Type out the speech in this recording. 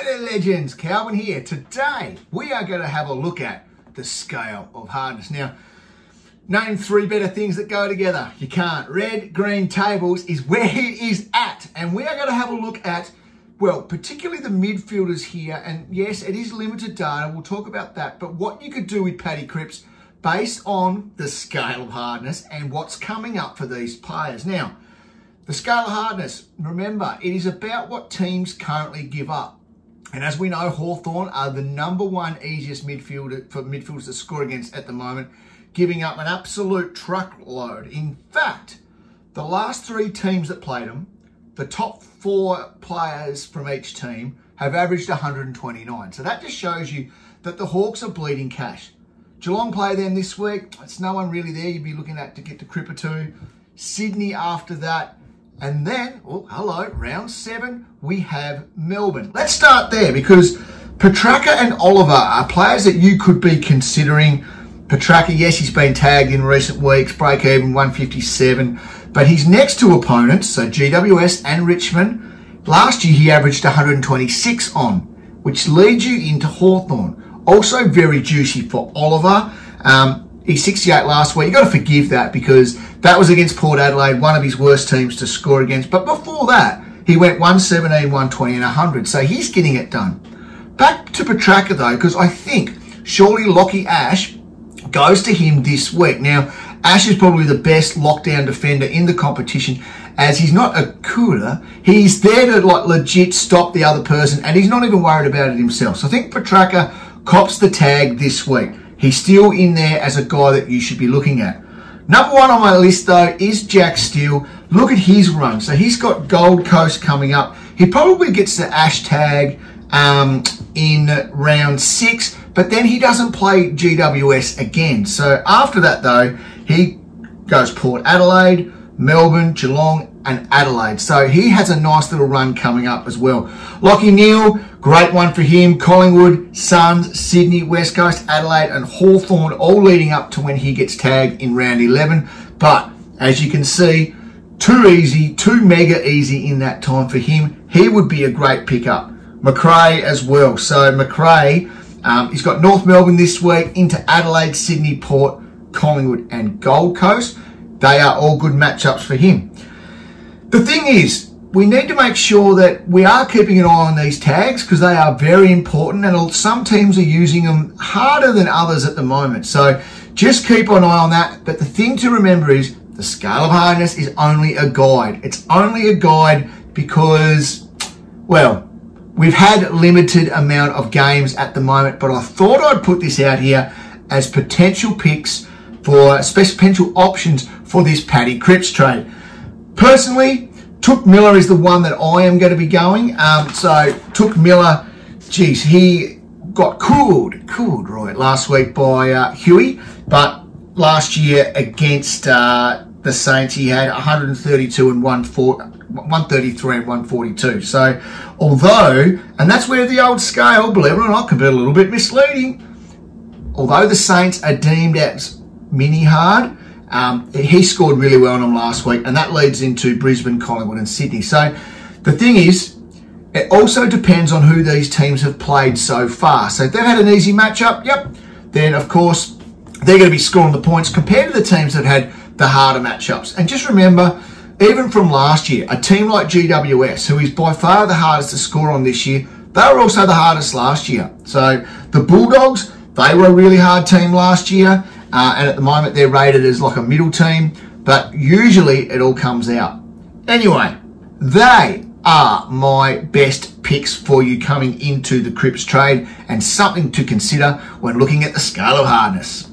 G'day legends, Calvin here. Today we are going to have a look at the scale of hardness. Now, name 3 better things that go together. You can't. Red, green tables is where it is at. And we are going to have a look at, well, particularly the midfielders here. And yes, it is limited data. We'll talk about that. But what you could do with Paddy Cripps based on the scale of hardness and what's coming up for these players. Now, the scale of hardness, remember, it is about what teams currently give up. And as we know, Hawthorn are the #1 easiest midfielder for midfielders to score against at the moment, giving up an absolute truckload. In fact, the last 3 teams that played them, the top 4 players from each team have averaged 129. So that just shows you that the Hawks are bleeding cash. Geelong play them this week. It's no one really there you'd be looking at to get the Cripper to. Sydney after that. And then, oh, hello, round 7, we have Melbourne. Let's start there because Petracca and Oliver are players that you could be considering. Petracca, yes, he's been tagged in recent weeks, break even 157, but his next 2 opponents, so GWS and Richmond, last year he averaged 126 on, which leads you into Hawthorn. Also very juicy for Oliver. He's 68 last week. You've got to forgive that because that was against Port Adelaide, one of his worst teams to score against. But before that, he went 117, 120 and 100. So he's getting it done. Back to Petracca though, because I think surely Lockie Ash goes to him this week. Now, Ash is probably the best lockdown defender in the competition as he's not a cooler. He's there to like legit stop the other person and he's not even worried about it himself. So I think Petracca cops the tag this week. He's still in there as a guy that you should be looking at. #1 on my list, though, is Jack Steele. Look at his run. So he's got Gold Coast coming up. He probably gets the Ash tag in round 6, but then he doesn't play GWS again. So after that, though, he goes Port Adelaide, Melbourne, Geelong, and Adelaide. So he has a nice little run coming up as well. Lachie Neale, great one for him. Collingwood, Suns, Sydney, West Coast, Adelaide, and Hawthorn all leading up to when he gets tagged in round 11. But as you can see, too easy, too mega easy in that time for him. He would be a great pickup. Mcrae as well. So Mcrae, he's got North Melbourne this week into Adelaide, Sydney, Port, Collingwood, and Gold Coast. They are all good matchups for him. The thing is, we need to make sure that we are keeping an eye on these tags because they are very important and some teams are using them harder than others at the moment. So just keep an eye on that. But the thing to remember is the scale of hardness is only a guide. It's only a guide because, well, we've had limited amount of games at the moment, but I thought I'd put this out here as potential picks for potential options for this Paddy Cripps trade. Personally, Took Miller is the one that I am going to be going. So Took Miller, geez, he got cooled right last week by Huey, but last year against the Saints he had 132 and 133 and 142. So although, and that's where the old scale, believe it or not, can be a little bit misleading. Although the Saints are deemed as mini hard, he scored really well on them last week, and that leads into Brisbane, Collingwood, and Sydney. So the thing is, it also depends on who these teams have played so far. So if they've had an easy matchup, yep, then of course they're going to be scoring the points compared to the teams that had the harder matchups. And just remember, even from last year, a team like GWS, who is by far the hardest to score on this year, they were also the hardest last year. So the Bulldogs, they were a really hard team last year. And at the moment, they're rated as like a middle team. But usually, it all comes out. Anyway, they are my best picks for you coming into the Cripps trade and something to consider when looking at the scale of hardness.